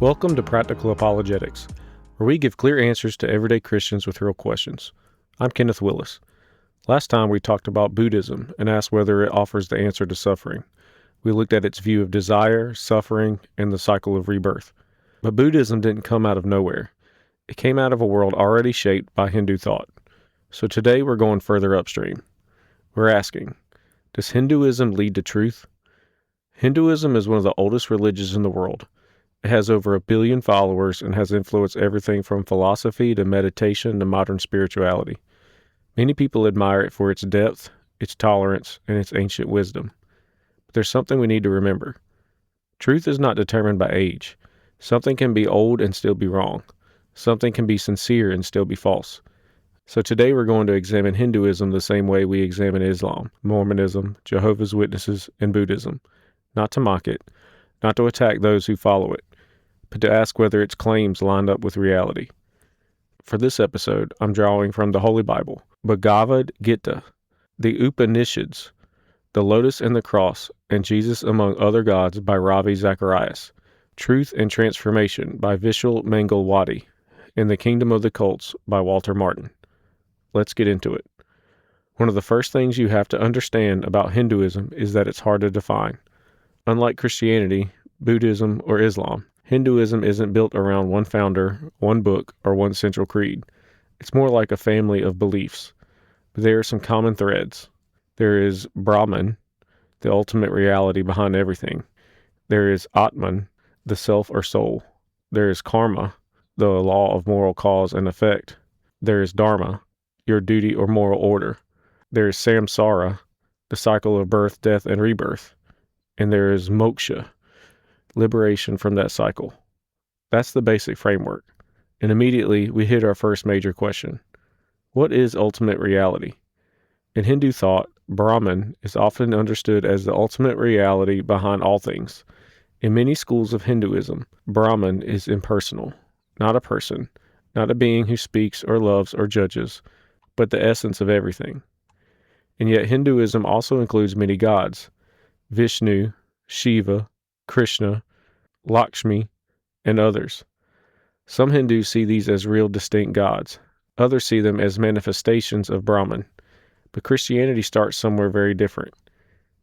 Welcome to Practical Apologetics, where we give clear answers to everyday Christians with real questions. I'm Kenneth Willis. Last time we talked about Buddhism and asked whether it offers the answer to suffering. We looked at its view of desire, suffering, and the cycle of rebirth. But Buddhism didn't come out of nowhere. It came out of a world already shaped by Hindu thought. So today we're going further upstream. We're asking, does Hinduism lead to truth? Hinduism is one of the oldest religions in the world. It has over 1 billion followers and has influenced everything from philosophy to meditation to modern spirituality. Many people admire it for its depth, its tolerance, and its ancient wisdom. But there's something we need to remember. Truth is not determined by age. Something can be old and still be wrong. Something can be sincere and still be false. So today we're going to examine Hinduism the same way we examine Islam, Mormonism, Jehovah's Witnesses, and Buddhism. Not to mock it, not to attack those who follow it, but to ask whether its claims line up with reality. For this episode, I'm drawing from the Holy Bible, Bhagavad Gita, the Upanishads, the Lotus and the Cross, and Jesus Among Other Gods by Ravi Zacharias, Truth and Transformation by Vishal Mangalwadi, and The Kingdom of the Cults by Walter Martin. Let's get into it. One of the first things you have to understand about Hinduism is that it's hard to define. Unlike Christianity, Buddhism, or Islam, Hinduism isn't built around one founder, one book, or one central creed. It's more like a family of beliefs. But there are some common threads. There is Brahman, the ultimate reality behind everything. There is Atman, the self or soul. There is karma, the law of moral cause and effect. There is dharma, your duty or moral order. There is samsara, the cycle of birth, death, and rebirth. And there is moksha, liberation from that cycle. That's the basic framework. And immediately we hit our first major question. What is ultimate reality? In Hindu thought, Brahman is often understood as the ultimate reality behind all things. In many schools of Hinduism, Brahman is impersonal, not a person, not a being who speaks or loves or judges, but the essence of everything. And yet Hinduism also includes many gods: Vishnu, Shiva, Krishna, Lakshmi, and others. Some Hindus see these as real distinct gods. Others see them as manifestations of Brahman. But Christianity starts somewhere very different.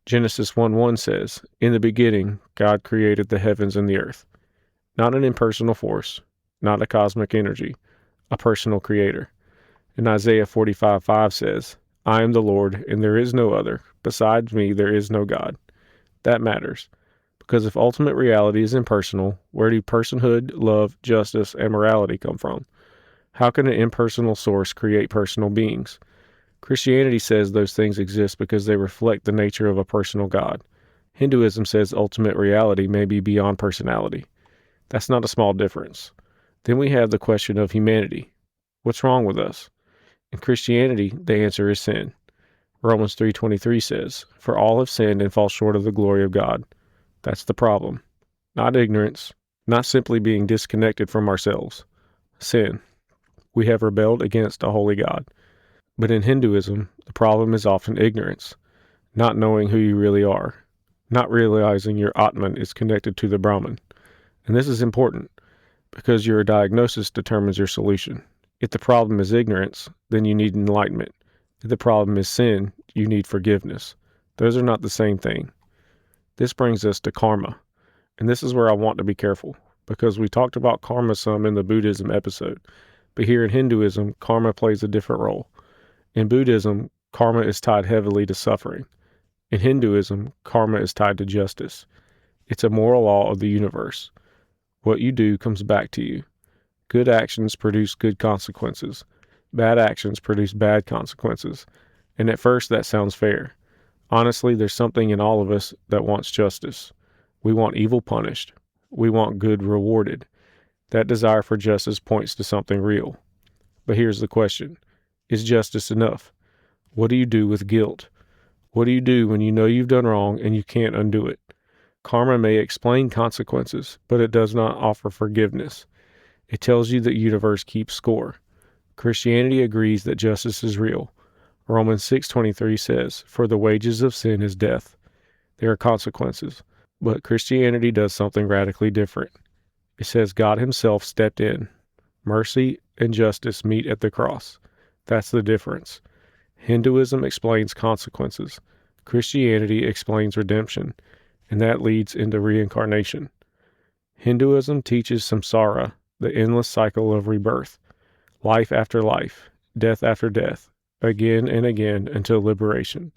Genesis 1:1 says, "In the beginning, God created the heavens and the earth." Not an impersonal force, not a cosmic energy, a personal creator. And Isaiah 45:5 says, "I am the Lord, and there is no other. Besides me, there is no God." That matters. Because if ultimate reality is impersonal, where do personhood, love, justice, and morality come from? How can an impersonal source create personal beings? Christianity says those things exist because they reflect the nature of a personal God. Hinduism says ultimate reality may be beyond personality. That's not a small difference. Then we have the question of humanity. What's wrong with us? In Christianity, the answer is sin. Romans 3:23 says, "For all have sinned and fall short of the glory of God." That's the problem. Not ignorance, not simply being disconnected from ourselves. Sin. We have rebelled against a holy God. But in Hinduism, the problem is often ignorance, not knowing who you really are, not realizing your Atman is connected to the Brahman. And this is important, because your diagnosis determines your solution. If the problem is ignorance, then you need enlightenment. If the problem is sin, you need forgiveness. Those are not the same thing. This brings us to karma. And this is where I want to be careful, because we talked about karma some in the Buddhism episode. But here in Hinduism, karma plays a different role. In Buddhism, karma is tied heavily to suffering. In Hinduism, karma is tied to justice. It's a moral law of the universe. What you do comes back to you. Good actions produce good consequences. Bad actions produce bad consequences. And at first that sounds fair. Honestly, there's something in all of us that wants justice. We want evil punished. We want good rewarded. That desire for justice points to something real. But here's the question. Is justice enough? What do you do with guilt? What do you do when you know you've done wrong and you can't undo it? Karma may explain consequences, but it does not offer forgiveness. It tells you the universe keeps score. Christianity agrees that justice is real. Romans 6:23 says, "For the wages of sin is death." There are consequences, but Christianity does something radically different. It says God himself stepped in. Mercy and justice meet at the cross. That's the difference. Hinduism explains consequences. Christianity explains redemption, and that leads into reincarnation. Hinduism teaches samsara, the endless cycle of rebirth, life after life, death after death, again and again until liberation.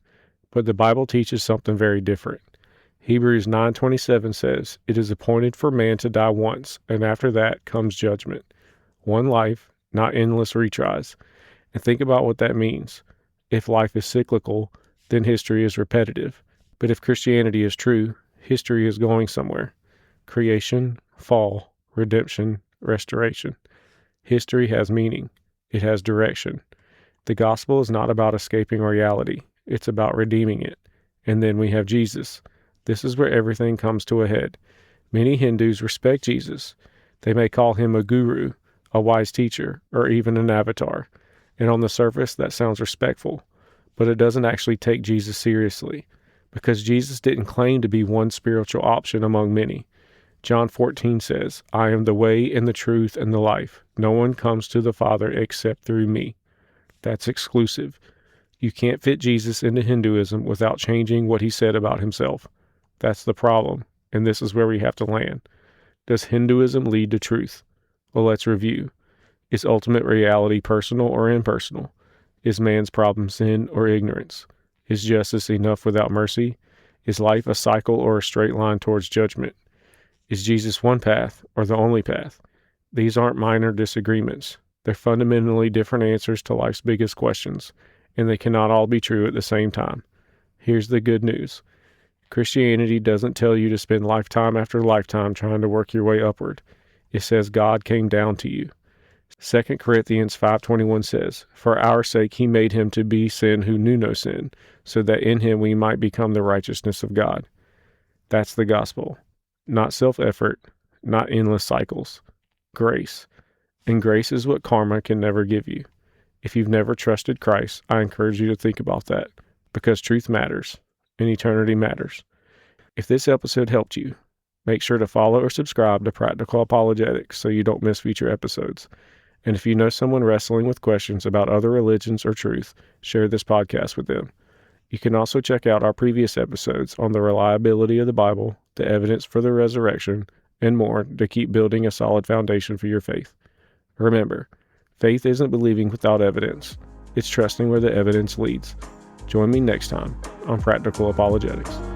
But the Bible teaches something very different. Hebrews 9:27 says, "It is appointed for man to die once, and after that comes judgment." One life, not endless retries. And think about what that means. If life is cyclical, then history is repetitive. But if Christianity is true, history is going somewhere. Creation, fall, redemption, restoration. History has meaning. It has direction. The gospel is not about escaping reality. It's about redeeming it. And then we have Jesus. This is where everything comes to a head. Many Hindus respect Jesus. They may call him a guru, a wise teacher, or even an avatar. And on the surface, that sounds respectful. But it doesn't actually take Jesus seriously, because Jesus didn't claim to be one spiritual option among many. John 14 says, "I am the way and the truth and the life. No one comes to the Father except through me." That's exclusive. You can't fit Jesus into Hinduism without changing what he said about himself. That's the problem, and this is where we have to land. Does Hinduism lead to truth? Well, let's review. Is ultimate reality personal or impersonal? Is man's problem sin or ignorance? Is justice enough without mercy? Is life a cycle or a straight line towards judgment? Is Jesus one path or the only path? These aren't minor disagreements. They're fundamentally different answers to life's biggest questions, and they cannot all be true at the same time. Here's the good news. Christianity doesn't tell you to spend lifetime after lifetime trying to work your way upward. It says God came down to you. 2 Corinthians 5:21 says, "For our sake he made him to be sin who knew no sin, so that in him we might become the righteousness of God." That's the gospel. Not self-effort, not endless cycles. Grace. And grace is what karma can never give you. If you've never trusted Christ, I encourage you to think about that, because truth matters, and eternity matters. If this episode helped you, make sure to follow or subscribe to Practical Apologetics so you don't miss future episodes. And if you know someone wrestling with questions about other religions or truth, share this podcast with them. You can also check out our previous episodes on the reliability of the Bible, the evidence for the resurrection, and more to keep building a solid foundation for your faith. Remember, faith isn't believing without evidence. It's trusting where the evidence leads. Join me next time on Practical Apologetics.